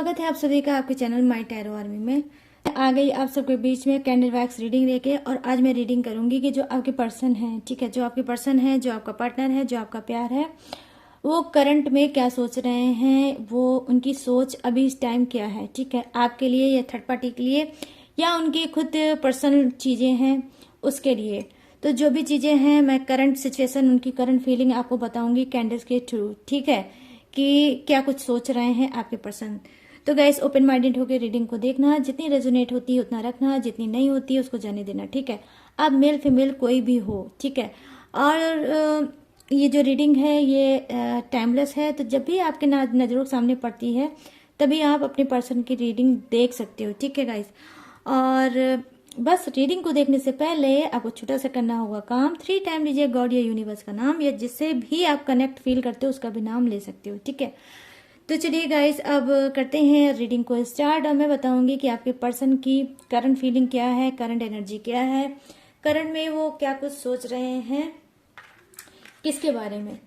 स्वागत है आप सभी का आपके चैनल माय टैरो आर्मी में। आ गई आप सबके बीच में कैंडल वैक्स रीडिंग लेके। और आज मैं रीडिंग करूंगी कि जो आपके पर्सन है, ठीक है, जो आपके पर्सन है, जो आपका पार्टनर है, जो आपका प्यार है, वो करंट में क्या सोच रहे हैं, वो उनकी सोच अभी इस टाइम क्या है, ठीक है, आपके लिए या थर्ड पार्टी के लिए या उनकी खुद पर्सनल चीजें हैं उसके लिए। तो जो भी चीजें हैं मैं करंट सिचुएशन, उनकी करंट फीलिंग आपको बताऊंगी कैंडल्स के थ्रू, ठीक है, कि क्या कुछ सोच रहे हैं आपके पर्सन। तो गाइस ओपन माइंडेड होकर रीडिंग को देखना, जितनी रेजोनेट होती है उतना रखना, जितनी नहीं होती है उसको जाने देना, ठीक है। अब मेल फीमेल कोई भी हो, ठीक है। और ये जो रीडिंग है ये टाइमलेस है, तो जब भी आपके नजरों के सामने पड़ती है तभी आप अपने पर्सन की रीडिंग देख सकते हो, ठीक है गाइस। और बस रीडिंग को देखने से पहले आपको छोटा सा करना होगा काम। 3 टाइम लीजिए गॉड या यूनिवर्स का नाम, या जिससे भी आप कनेक्ट फील करते हो उसका भी नाम ले सकते हो, ठीक है। तो चलिए गाइस अब करते हैं रीडिंग को स्टार्ट। और मैं बताऊंगी कि आपके पर्सन की करंट फीलिंग क्या है, करंट एनर्जी क्या है, करंट में वो क्या कुछ सोच रहे हैं, किसके बारे में।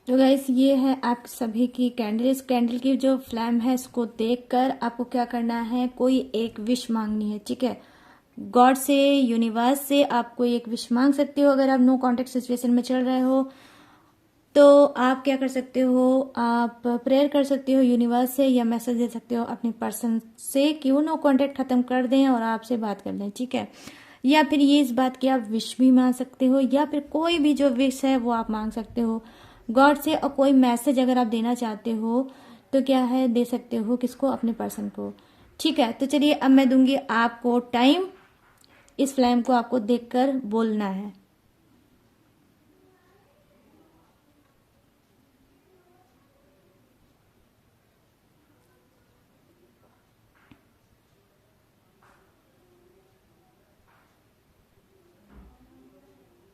तो गाइस ये है आप सभी की कैंडल। इस कैंडल की जो फ्लैम है इसको देखकर आपको क्या करना है, कोई एक विश मांगनी है, ठीक है। गॉड से, यूनिवर्स से आप कोई एक विश मांग सकते हो। अगर आप नो कांटेक्ट सिचुएशन में चल रहे हो तो आप क्या कर सकते हो, आप प्रेयर कर सकते हो यूनिवर्स से, या मैसेज दे सकते हो अपने पर्सन से कि वो नो कांटेक्ट खत्म कर दें और आपसे बात कर लें, ठीक है। या फिर ये इस बात की आप विश भी मांग सकते हो, या फिर कोई भी जो विश है वो आप मांग सकते हो गॉड से। और कोई मैसेज अगर आप देना चाहते हो तो क्या है, दे सकते हो किसको, अपने पर्सन को, ठीक है। तो चलिए अब मैं दूंगी आपको टाइम, इस फ्लैम को आपको देखकर बोलना है।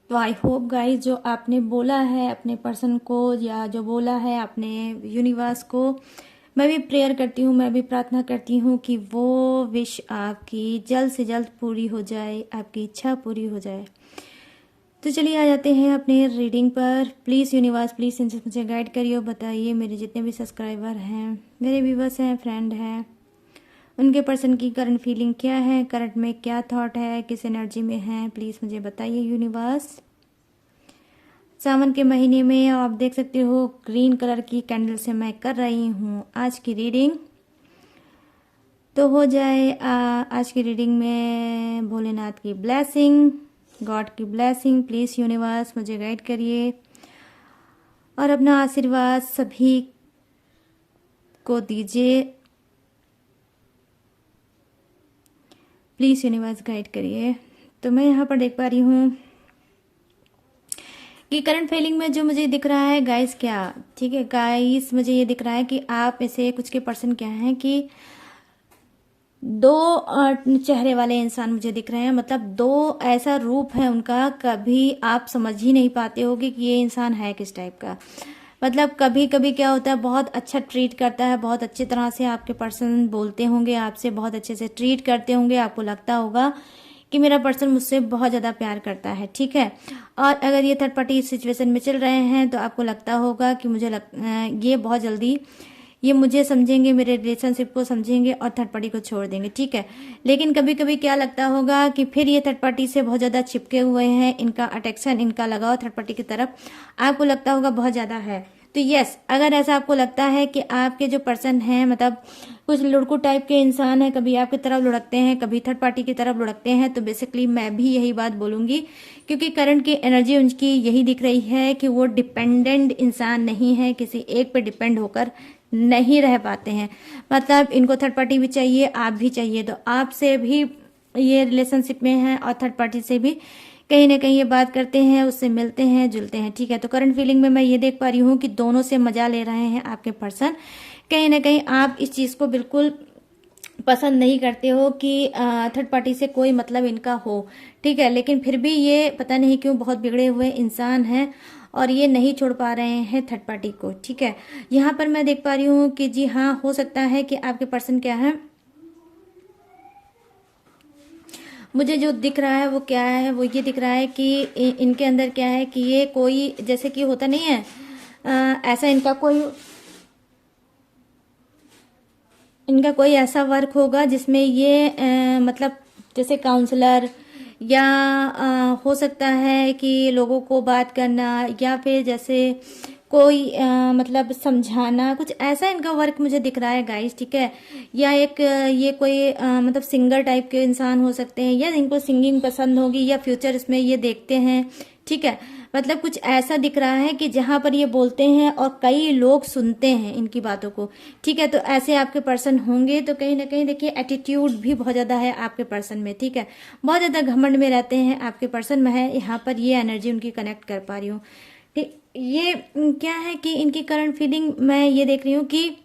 तो आई होप गाइस जो आपने बोला है अपने पर्सन को, या जो बोला है आपने यूनिवर्स को, मैं भी प्रेयर करती हूँ, मैं भी प्रार्थना करती हूँ कि वो विश आपकी जल्द से जल्द पूरी हो जाए, आपकी इच्छा पूरी हो जाए। तो चलिए आ जाते हैं अपने रीडिंग पर। प्लीज़ यूनिवर्स प्लीज़ इनसे मुझे गाइड करिए और बताइए मेरे जितने भी सब्सक्राइबर हैं, मेरे व्यूवर्स हैं, फ्रेंड हैं, उनके पर्सन की करंट फीलिंग क्या है, करंट में क्या थॉट है, किस एनर्जी में है, प्लीज़ मुझे बताइए यूनिवर्स। सावन के महीने में आप देख सकते हो ग्रीन कलर की कैंडल से मैं कर रही हूँ आज की रीडिंग। तो हो जाए आज की रीडिंग में भोलेनाथ की ब्लेसिंग, गॉड की ब्लेसिंग। प्लीज़ यूनिवर्स मुझे गाइड करिए और अपना आशीर्वाद सभी को दीजिए। प्लीज़ यूनिवर्स गाइड करिए। तो मैं यहाँ पर देख पा रही हूँ कि करंट फीलिंग में जो मुझे दिख रहा है गाइस, क्या, ठीक है गाइस, मुझे ये दिख रहा है कि आप ऐसे कुछ के पर्सन क्या हैं कि 2 चेहरे वाले इंसान मुझे दिख रहे हैं। मतलब 2 ऐसा रूप है उनका, कभी आप समझ ही नहीं पाते हो कि ये इंसान है किस टाइप का। मतलब कभी कभी क्या होता है, बहुत अच्छा ट्रीट करता है, बहुत अच्छी तरह से आपके पर्सन बोलते होंगे आपसे, बहुत अच्छे से ट्रीट करते होंगे, आपको लगता होगा कि मेरा पर्सन मुझसे बहुत ज़्यादा प्यार करता है, ठीक है। और अगर ये थर्ड पार्टी सिचुएशन में चल रहे हैं तो आपको लगता होगा कि ये बहुत जल्दी ये मुझे समझेंगे, मेरे रिलेशनशिप को समझेंगे और थर्ड पार्टी को छोड़ देंगे, ठीक है। लेकिन कभी कभी क्या लगता होगा कि फिर ये थर्ड पार्टी से बहुत ज़्यादा चिपके हुए हैं, इनका अट्रैक्शन, इनका लगाव थर्ड पार्टी की तरफ आपको लगता होगा बहुत ज़्यादा है। तो यस, अगर ऐसा आपको लगता है कि आपके जो पर्सन हैं मतलब कुछ लुढ़कू टाइप के इंसान है, कभी आपकी तरफ लुढ़कते हैं, कभी थर्ड पार्टी की तरफ लुढ़कते हैं, तो बेसिकली मैं भी यही बात बोलूंगी, क्योंकि करंट की एनर्जी उनकी यही दिख रही है कि वो डिपेंडेंट इंसान नहीं है, किसी एक पे डिपेंड होकर नहीं रह पाते हैं। मतलब इनको थर्ड पार्टी भी चाहिए, आप भी चाहिए, तो आपसे भी ये रिलेशनशिप में है और थर्ड पार्टी से भी कहीं ना कहीं ये बात करते हैं, उससे मिलते हैं, जुलते हैं, ठीक है। तो करंट फीलिंग में मैं ये देख पा रही हूँ कि दोनों से मजा ले रहे हैं आपके पर्सन। कहीं ना कहीं आप इस चीज़ को बिल्कुल पसंद नहीं करते हो कि थर्ड पार्टी से कोई मतलब इनका हो, ठीक है। लेकिन फिर भी ये पता नहीं क्यों बहुत बिगड़े हुए इंसान हैं और ये नहीं छोड़ पा रहे हैं थर्ड पार्टी को, ठीक है। यहाँ पर मैं देख पा रही हूँ कि जी हाँ, हो सकता है कि आपके पर्सन क्या है, मुझे जो दिख रहा है वो क्या है, वो ये दिख रहा है कि इनके अंदर क्या है कि ये कोई, जैसे कि होता नहीं है ऐसा इनका कोई इनका कोई ऐसा वर्क होगा जिसमें ये मतलब जैसे काउंसलर या हो सकता है कि लोगों को बात करना, या फिर जैसे कोई मतलब समझाना, कुछ ऐसा इनका वर्क मुझे दिख रहा है गाइस, ठीक है। या एक ये कोई मतलब सिंगर टाइप के इंसान हो सकते हैं, या इनको सिंगिंग पसंद होगी, या फ्यूचर इसमें ये देखते हैं, ठीक है। मतलब कुछ ऐसा दिख रहा है कि जहां पर ये बोलते हैं और कई लोग सुनते हैं इनकी बातों को, ठीक है। तो ऐसे आपके पर्सन होंगे। तो कहीं ना कहीं देखिए एटीट्यूड भी बहुत ज्यादा है आपके पर्सन में, ठीक है। बहुत ज्यादा घमंड में रहते हैं आपके पर्सन में, है यहाँ पर ये एनर्जी उनकी कनेक्ट कर पा रही हूँ, ठीक। ये क्या है कि इनकी करंट फीलिंग मैं ये देख रही हूँ कि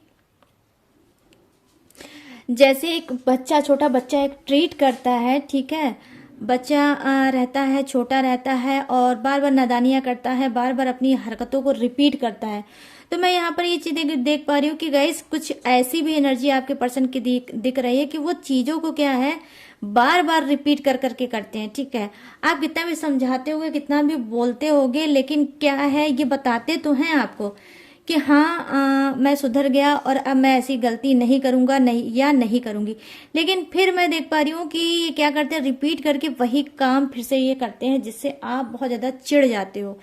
जैसे एक बच्चा, छोटा बच्चा एक ट्रीट करता है, ठीक है। बच्चा रहता है, छोटा रहता है और बार बार नादानियां करता है, बार बार अपनी हरकतों को रिपीट करता है। तो मैं यहाँ पर ये चीजें देख पा रही हूँ कि गाइस कुछ ऐसी भी एनर्जी आपके पर्सन की दिख रही है कि वो चीजों को क्या है बार बार रिपीट कर करके करते हैं, ठीक है। आप कितना भी समझाते होगे, कितना भी बोलते होगे, लेकिन क्या है ये बताते तो हैं आपको कि हाँ मैं सुधर गया और अब मैं ऐसी गलती नहीं करूंगा, नहीं या नहीं करूंगी। लेकिन फिर मैं देख पा रही हूँ कि ये क्या करते हैं, रिपीट करके वही काम फिर से ये करते हैं, जिससे आप बहुत ज्यादा चिढ़ जाते हो,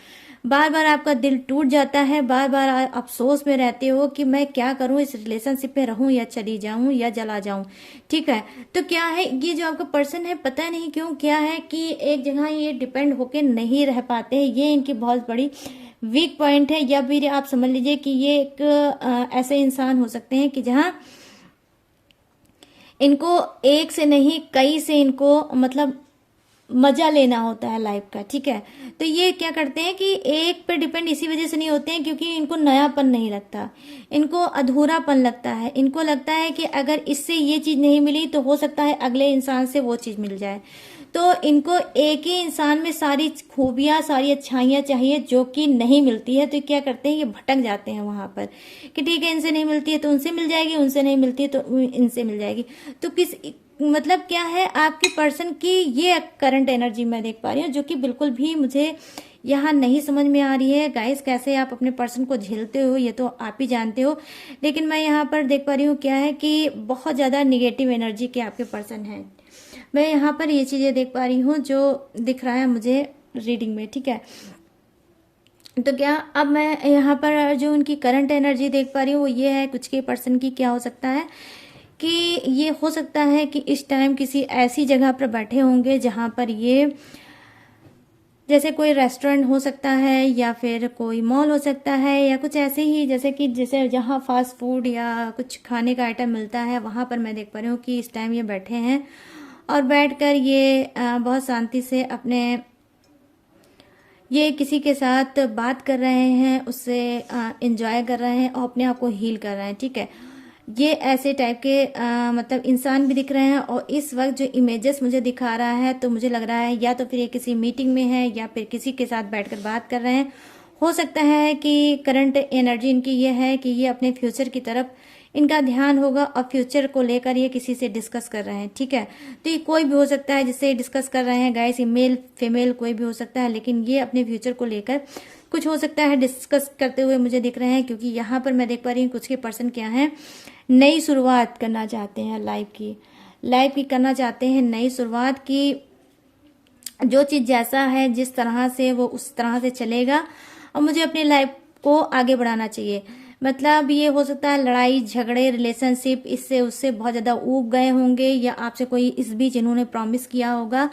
बार बार आपका दिल टूट जाता है, बार बार अफसोस में रहते हो कि मैं क्या करूं, इस रिलेशनशिप में रहूं या चली जाऊं या जला जाऊं, ठीक है। तो क्या है ये जो आपका पर्सन है, पता नहीं क्यों क्या है कि एक जगह ये डिपेंड होके नहीं रह पाते हैं, ये इनकी बहुत बड़ी वीक पॉइंट है। या फिर आप समझ लीजिए कि ये एक ऐसे इंसान हो सकते हैं कि जहां इनको एक से नहीं कई से इनको मतलब मजा लेना होता है लाइफ का, ठीक है। तो ये क्या करते हैं कि एक पे डिपेंड इसी वजह से नहीं होते हैं क्योंकि इनको नयापन नहीं लगता, इनको अधूरापन लगता है। इनको लगता है कि अगर इससे ये चीज नहीं मिली तो हो सकता है अगले इंसान से वो चीज मिल जाए। तो इनको एक ही इंसान में सारी खूबियां, सारी अच्छाइयां चाहिए जो कि नहीं मिलती है। तो क्या करते हैं, ये भटक जाते हैं वहां पर कि ठीक है इनसे नहीं मिलती है तो उनसे मिल जाएगी, उनसे नहीं मिलती है तो इनसे मिल जाएगी। तो किस मतलब क्या है आपके पर्सन की ये करंट एनर्जी मैं देख पा रही हूँ, जो कि बिल्कुल भी मुझे यहाँ नहीं समझ में आ रही है गाइस। कैसे आप अपने पर्सन को झेलते हो ये तो आप ही जानते हो, लेकिन मैं यहाँ पर देख पा रही हूँ क्या है कि बहुत ज्यादा निगेटिव एनर्जी के आपके पर्सन है। मैं यहाँ पर ये चीजें देख पा रही हूँ जो दिख रहा है मुझे रीडिंग में, ठीक है। तो क्या अब मैं यहाँ पर जो उनकी करंट एनर्जी देख पा रही हूँ वो ये है, कुछ के पर्सन की क्या हो सकता है कि ये हो सकता है कि इस टाइम किसी ऐसी जगह पर बैठे होंगे जहां पर ये जैसे कोई रेस्टोरेंट हो सकता है या फिर कोई मॉल हो सकता है या कुछ ऐसे ही, जैसे जहां फास्ट फूड या कुछ खाने का आइटम मिलता है वहां पर मैं देख पा रही हूँ कि इस टाइम ये बैठे हैं और बैठकर ये बहुत शांति से अपने ये किसी के साथ बात कर रहे हैं, उससे एंजॉय कर रहे हैं और अपने आप को हील कर रहे हैं, ठीक है। ये ऐसे टाइप के मतलब इंसान भी दिख रहे हैं और इस वक्त जो इमेजेस मुझे दिखा रहा है तो मुझे लग रहा है या तो फिर ये किसी मीटिंग में है या फिर किसी के साथ बैठकर बात कर रहे हैं। हो सकता है कि करंट एनर्जी इनकी ये है कि ये अपने फ्यूचर की तरफ इनका ध्यान होगा और फ्यूचर को लेकर ये किसी से डिस्कस कर रहे हैं, ठीक है। तो ये कोई भी हो सकता है जिससे डिस्कस कर रहे हैं गाइस, मेल फीमेल कोई भी हो सकता है, लेकिन ये अपने फ्यूचर को लेकर कुछ हो सकता है डिस्कस करते हुए मुझे दिख रहे हैं। क्योंकि यहाँ पर मैं देख पा रही हूँ कुछ के पर्सन क्या है, नई शुरुआत करना चाहते हैं लाइफ की करना चाहते हैं नई शुरुआत की। जो चीज जैसा है जिस तरह से वो उस तरह से चलेगा और मुझे अपनी लाइफ को आगे बढ़ाना चाहिए। मतलब ये हो सकता है लड़ाई झगड़े रिलेशनशिप इससे उससे बहुत ज्यादा ऊब गए होंगे या आपसे कोई इस बीच इन्होंने प्रॉमिस किया होगा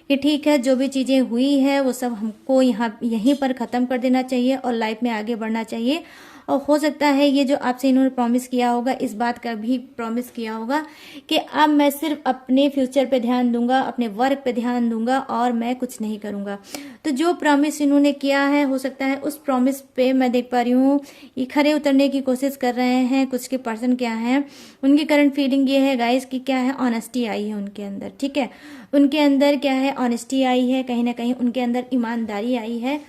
कि ठीक है जो भी चीजें हुई है वो सब हमको यहीं पर खत्म कर देना चाहिए और लाइफ में आगे बढ़ना चाहिए। और हो सकता है ये जो आपसे इन्होंने प्रॉमिस किया होगा इस बात का भी प्रॉमिस किया होगा कि अब मैं सिर्फ अपने फ्यूचर पे ध्यान दूंगा, अपने वर्क पे ध्यान दूंगा और मैं कुछ नहीं करूंगा। तो जो प्रॉमिस इन्होंने किया है हो सकता है उस प्रॉमिस पे मैं देख पा रही हूँ ये खरे उतरने की कोशिश कर रहे हैं। कुछ के पर्सन क्या है, उनकी करंट फीलिंग ये है गाइस कि क्या है, ऑनेस्टी आई है उनके अंदर, ठीक है। उनके अंदर क्या है, ऑनेस्टी आई है, कहीं ना कहीं उनके अंदर ईमानदारी आई है।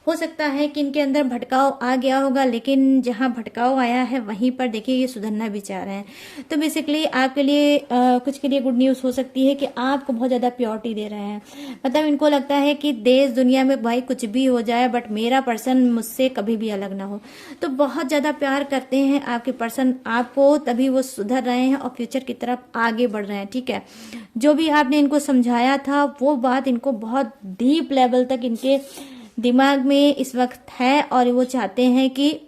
हो सकता है कि इनके अंदर भटकाव आ गया होगा, लेकिन जहां भटकाव आया है वहीं पर देखिए ये सुधरना भी चाह रहे हैं। तो बेसिकली आपके लिए कुछ के लिए गुड न्यूज़ हो सकती है कि आपको बहुत ज़्यादा प्योरिटी दे रहे हैं। मतलब इनको लगता है कि देश दुनिया में भाई कुछ भी हो जाए, बट मेरा पर्सन मुझसे कभी भी अलग ना हो। तो बहुत ज़्यादा प्यार करते हैं आपके पर्सन आपको, तभी वो सुधर रहे हैं और फ्यूचर की तरफ आगे बढ़ रहे हैं। ठीक है, जो भी आपने इनको समझाया था वो बात इनको बहुत डीप लेवल तक इनके दिमाग में इस वक्त है, और वो चाहते हैं कि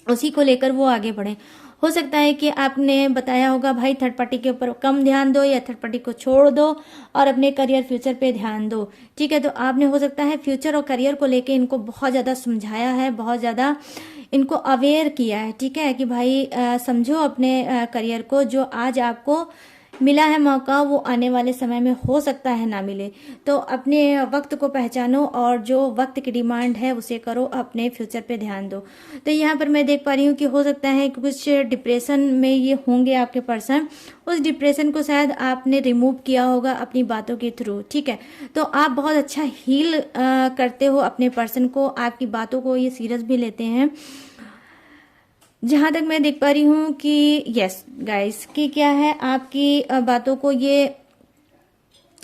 उसी को लेकर वो आगे बढ़े। हो सकता है कि आपने बताया होगा भाई थर्ड पार्टी के ऊपर कम ध्यान दो, या थर्ड पार्टी को छोड़ दो और अपने करियर फ्यूचर पे ध्यान दो। ठीक है, तो आपने हो सकता है फ्यूचर और करियर को लेके इनको बहुत ज़्यादा समझाया है, बहुत ज़्यादा इनको अवेयर किया है। ठीक है, कि भाई समझो अपने करियर को, जो आज आपको मिला है मौका वो आने वाले समय में हो सकता है ना मिले। तो अपने वक्त को पहचानो और जो वक्त की डिमांड है उसे करो, अपने फ्यूचर पे ध्यान दो। तो यहाँ पर मैं देख पा रही हूँ कि हो सकता है कि कुछ डिप्रेशन में ये होंगे आपके पर्सन। उस डिप्रेशन को शायद आपने रिमूव किया होगा अपनी बातों के थ्रू। ठीक है, तो आप बहुत अच्छा हील करते हो अपने पर्सन को, आपकी बातों को ये सीरियस भी लेते हैं। जहां तक मैं देख पा रही हूँ कि यस गाइस कि क्या है आपकी बातों को ये,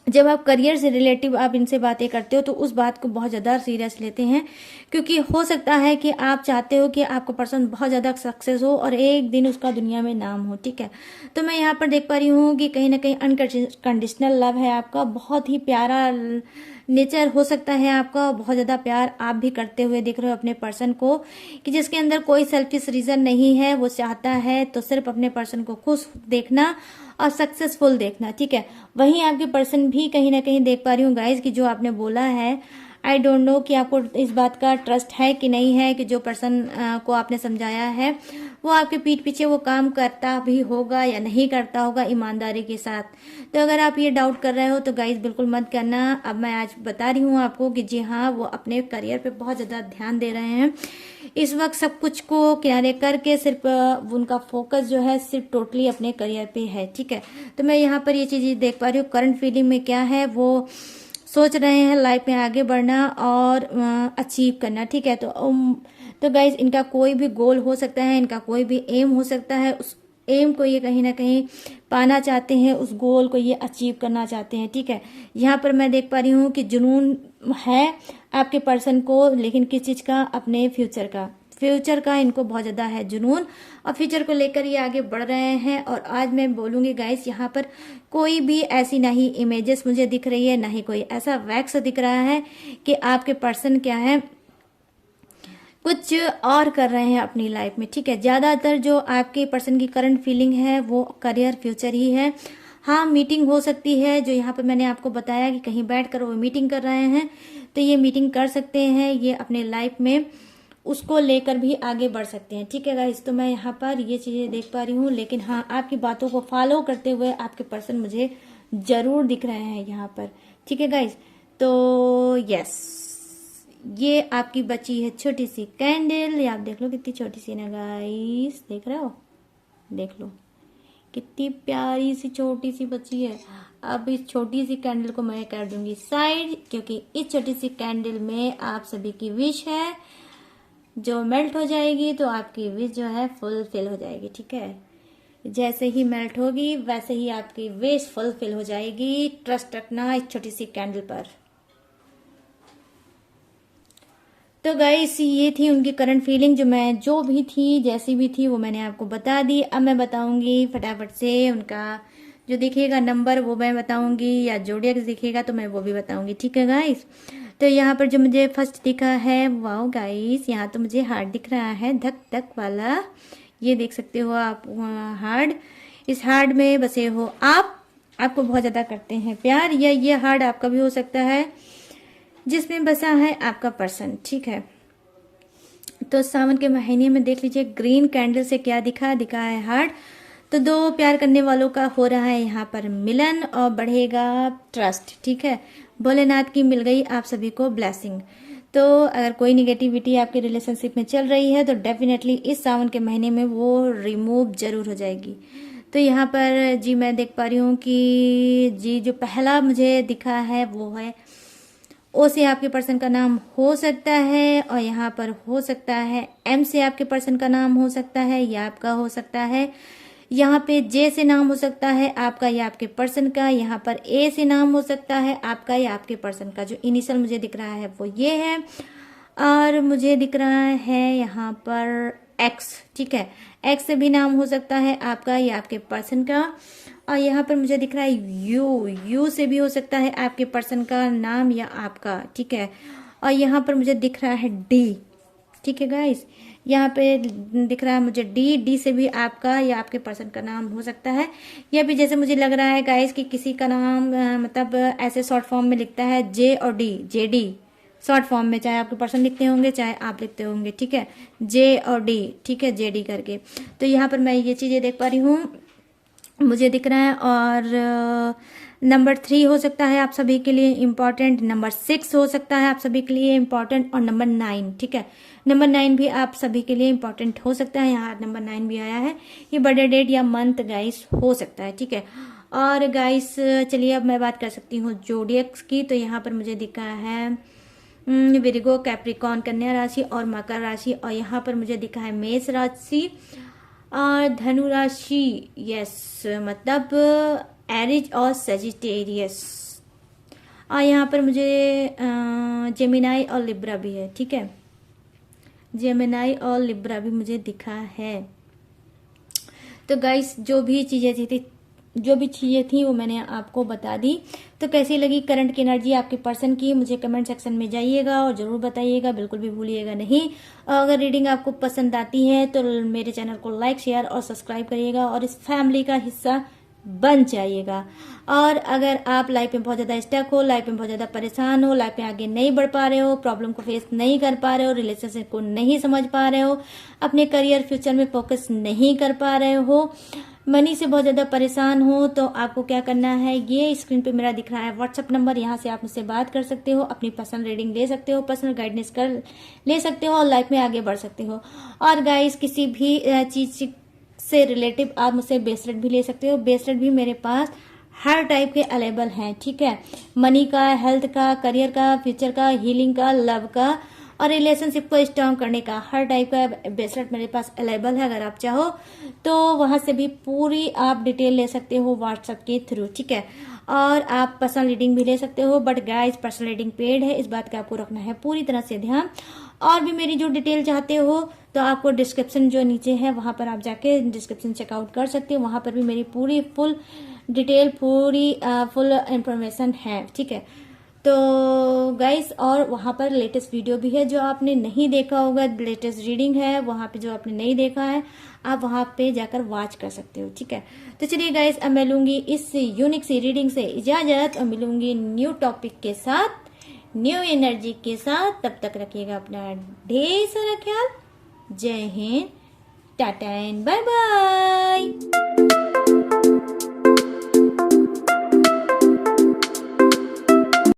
जब आप करियर से रिलेटिव आप इनसे बातें करते हो तो उस बात को बहुत ज़्यादा सीरियस लेते हैं, क्योंकि हो सकता है कि आप चाहते हो कि आपका पर्सन बहुत ज़्यादा सक्सेस हो और एक दिन उसका दुनिया में नाम हो। ठीक है, तो मैं यहाँ पर देख पा रही हूँ कि कहीं ना कहीं अनकंडीशनल लव है आपका, बहुत ही प्यारा नेचर हो सकता है आपका, बहुत ज़्यादा प्यार आप भी करते हुए दिख रहे हो अपने पर्सन को, कि जिसके अंदर कोई सेल्फिश रीज़न नहीं है। वो चाहता है तो सिर्फ अपने पर्सन को खुश देखना और सक्सेसफुल देखना। ठीक है, वहीं आपके पर्सन भी कहीं ना कहीं देख पा रही हूँ गाइज कि जो आपने बोला है, आई डोंट नो कि आपको इस बात का ट्रस्ट है कि नहीं है, कि जो पर्सन को आपने समझाया है वो आपके पीठ पीछे वो काम करता भी होगा या नहीं करता होगा ईमानदारी के साथ। तो अगर आप ये डाउट कर रहे हो तो गाइज बिल्कुल मत करना। अब मैं आज बता रही हूँ आपको कि जी हाँ, वो अपने करियर पे बहुत ज़्यादा ध्यान दे रहे हैं इस वक्त, सब कुछ को किनारे करके सिर्फ उनका फोकस जो है सिर्फ टोटली अपने करियर पे है। ठीक है, तो मैं यहाँ पर ये चीज़ देख पा रही हूँ, करंट फीलिंग में क्या है, वो सोच रहे हैं लाइफ में आगे बढ़ना और अचीव करना। ठीक है, तो गाइज इनका कोई भी गोल हो सकता है, इनका कोई भी एम हो सकता है, उस एम को ये कहीं ना कहीं पाना चाहते हैं, उस गोल को ये अचीव करना चाहते हैं। ठीक है, यहाँ पर मैं देख पा रही हूँ कि जुनून है आपके पर्सन को, लेकिन किस चीज़ का, अपने फ्यूचर का इनको बहुत ज़्यादा है जुनून, और फ्यूचर को लेकर ये आगे बढ़ रहे हैं। और आज मैं बोलूँगी गाइस, यहाँ पर कोई भी ऐसी ना ही इमेजेस मुझे दिख रही है, ना ही कोई ऐसा वैक्स दिख रहा है कि आपके पर्सन क्या है कुछ और कर रहे हैं अपनी लाइफ में। ठीक है, ज़्यादातर जो आपके पर्सन की करंट फीलिंग है वो करियर फ्यूचर ही है। हाँ, मीटिंग हो सकती है, जो यहाँ पर मैंने आपको बताया कि कहीं बैठकर वो मीटिंग कर रहे हैं, तो ये मीटिंग कर सकते हैं, ये अपने लाइफ में उसको लेकर भी आगे बढ़ सकते हैं। ठीक है गाइस, तो मैं यहाँ पर ये चीज़ें देख पा रही हूँ, लेकिन हाँ, आपकी बातों को फॉलो करते हुए आपके पर्सन मुझे जरूर दिख रहे हैं यहाँ पर। ठीक है गाइस, तो यस, ये आपकी बची है छोटी सी कैंडल। ये आप देख लो कितनी छोटी सी ना गाइस, देख रहे हो, देख लो कितनी प्यारी सी छोटी सी बची है। अब इस छोटी सी कैंडल को मैं कर दूंगी साइड, क्योंकि इस छोटी सी कैंडल में आप सभी की विश है जो मेल्ट हो जाएगी, तो आपकी विश जो है फुलफिल हो जाएगी। ठीक है, जैसे ही मेल्ट होगी वैसे ही आपकी विश फुलफिल हो जाएगी। ट्रस्ट रखना इस छोटी सी कैंडल पर। तो गाइस, ये थी उनकी करंट फीलिंग, जो भी थी जैसी भी थी वो मैंने आपको बता दी। अब मैं बताऊंगी फटाफट से उनका जो दिखेगा नंबर वो मैं बताऊंगी, या जोडियक दिखेगा तो मैं वो भी बताऊंगी। ठीक है गाइस, तो यहाँ पर जो मुझे फर्स्ट दिखा है, वाओ गाइस, यहाँ तो मुझे हार्ट दिख रहा है धक धक वाला, ये देख सकते हो आप हार्ट। इस हार्ट में बसे हो आपको बहुत ज़्यादा करते हैं प्यार, या ये हार्ट आपका भी हो सकता है जिसमें बसा है आपका पर्सन। ठीक है, तो सावन के महीने में देख लीजिए ग्रीन कैंडल से क्या दिखा है हार्ट। तो दो प्यार करने वालों का हो रहा है यहाँ पर मिलन और बढ़ेगा ट्रस्ट। ठीक है, भोलेनाथ की मिल गई आप सभी को ब्लेसिंग। तो अगर कोई निगेटिविटी आपके रिलेशनशिप में चल रही है तो डेफिनेटली इस सावन के महीने में वो रिमूव जरूर हो जाएगी। तो यहाँ पर जी मैं देख पा रही हूँ कि जी जो पहला मुझे दिखा है वो है ओ से आपके पर्सन का नाम हो सकता है और यहाँ पर हो सकता है एम से आपके पर्सन का नाम हो सकता है या आपका हो सकता है। यहाँ पे जे से नाम हो सकता है आपका या आपके पर्सन का। यहाँ पर ए से नाम हो सकता है आपका या आपके पर्सन का। जो इनिशियल मुझे दिख रहा है वो ये है। और मुझे दिख रहा है यहाँ पर एक्स, ठीक है, एक्स से भी नाम हो सकता है आपका या आपके पर्सन का। और यहाँ पर मुझे दिख रहा है यू, यू से भी हो सकता है आपके पर्सन का नाम या आपका, ठीक है। और यहाँ पर मुझे दिख रहा है डी, ठीक है गाइस, यहाँ पे दिख रहा है मुझे डी, डी से भी आपका या आपके पर्सन का नाम हो सकता है। या भी जैसे मुझे लग रहा है गाइस कि किसी का नाम मतलब ऐसे शॉर्ट फॉर्म में लिखता है जे और डी, जे डी शॉर्ट फॉर्म में, चाहे आपके पर्सन लिखते होंगे चाहे आप लिखते होंगे, ठीक है, जे और डी, ठीक है, जे डी करके। तो यहाँ पर मैं ये चीजें देख पा रही हूँ, मुझे दिख रहा है। और नंबर 3 हो सकता है आप सभी के लिए इम्पॉर्टेंट, नंबर 6 हो सकता है आप सभी के लिए इम्पॉर्टेंट, और नंबर 9, ठीक है, नंबर 9 भी आप सभी के लिए इम्पॉर्टेंट हो सकता है। यहाँ नंबर 9 भी आया है, ये बर्थडे डेट या मंथ गाइस हो सकता है, ठीक है। और गाइस चलिए अब मैं बात कर सकती हूँ जोडियक्स की। तो यहाँ पर मुझे दिखा है विर्गो, कैप्रिकॉन, कन्या राशि और मकर राशि। और यहाँ पर मुझे दिखा है मेष राशि और धनु राशि, यस, मतलब एरिज और सेजिटेरियस। और यहाँ पर मुझे जेमिनाई और लिब्रा भी है, ठीक है, जेमिनाई और लिब्रा भी मुझे दिखा है। तो गाइस जो भी चीजें थी वो मैंने आपको बता दी। तो कैसी लगी करंट की एनर्जी आपके पर्सन की, मुझे कमेंट सेक्शन में जाइएगा और जरूर बताइएगा, बिल्कुल भी भूलिएगा नहीं। और अगर रीडिंग आपको पसंद आती है तो मेरे चैनल को लाइक, शेयर और सब्सक्राइब करिएगा और इस फैमिली का हिस्सा बन जाइएगा। और अगर आप लाइफ में बहुत ज्यादा स्टक हो, लाइफ में बहुत ज्यादा परेशान हो, लाइफ में आगे नहीं बढ़ पा रहे हो, प्रॉब्लम को फेस नहीं कर पा रहे हो, रिलेशनशिप को नहीं समझ पा रहे हो, अपने करियर फ्यूचर में फोकस नहीं कर पा रहे हो, मनी से बहुत ज्यादा परेशान हो, तो आपको क्या करना है, ये स्क्रीन पे मेरा दिख रहा है व्हाट्सएप नंबर, यहाँ से आप मुझसे बात कर सकते हो, अपनी पर्सनल रीडिंग ले सकते हो, पर्सनल गाइडेंस कर ले सकते हो और लाइफ में आगे बढ़ सकते हो। और गाइस किसी भी चीज से रिलेटिव आप मुझसे ब्रेसलेट भी ले सकते हो। ब्रेसलेट भी मेरे पास हर टाइप के अवेलेबल हैं, ठीक है, मनी का, हेल्थ का, करियर का, फ्यूचर का, हीलिंग का, लव का और रिलेशनशिप को स्ट्रॉन्ग करने का हर टाइप का ब्रेसलेट मेरे पास अवेलेबल है। अगर आप चाहो तो वहां से भी पूरी आप डिटेल ले सकते हो व्हाट्सएप के थ्रू, ठीक है। और आप पर्सनल रीडिंग भी ले सकते हो, but guys personal reading paid है, इस बात का आपको रखना है पूरी तरह से ध्यान। और भी मेरी जो डिटेल चाहते हो तो आपको डिस्क्रिप्शन जो नीचे है वहां पर आप जाके डिस्क्रिप्शन चेकआउट कर सकते हो, वहां पर भी मेरी पूरी फुल डिटेल, पूरी फुल इंफॉर्मेशन है, ठीक है। तो गाइस और वहां पर लेटेस्ट वीडियो भी है जो आपने नहीं देखा होगा, लेटेस्ट रीडिंग है वहां पे जो आपने नहीं देखा है, आप वहां पे जाकर वॉच कर सकते हो, ठीक है। तो चलिए गाइस अब मैं लूंगी इस यूनिक सी रीडिंग से इजाजत और मिलूंगी न्यू टॉपिक के साथ, न्यू एनर्जी के साथ। तब तक रखिएगा अपना ढेर सारा ख्याल। जय हिंद, टाटा एंड बाय बाय।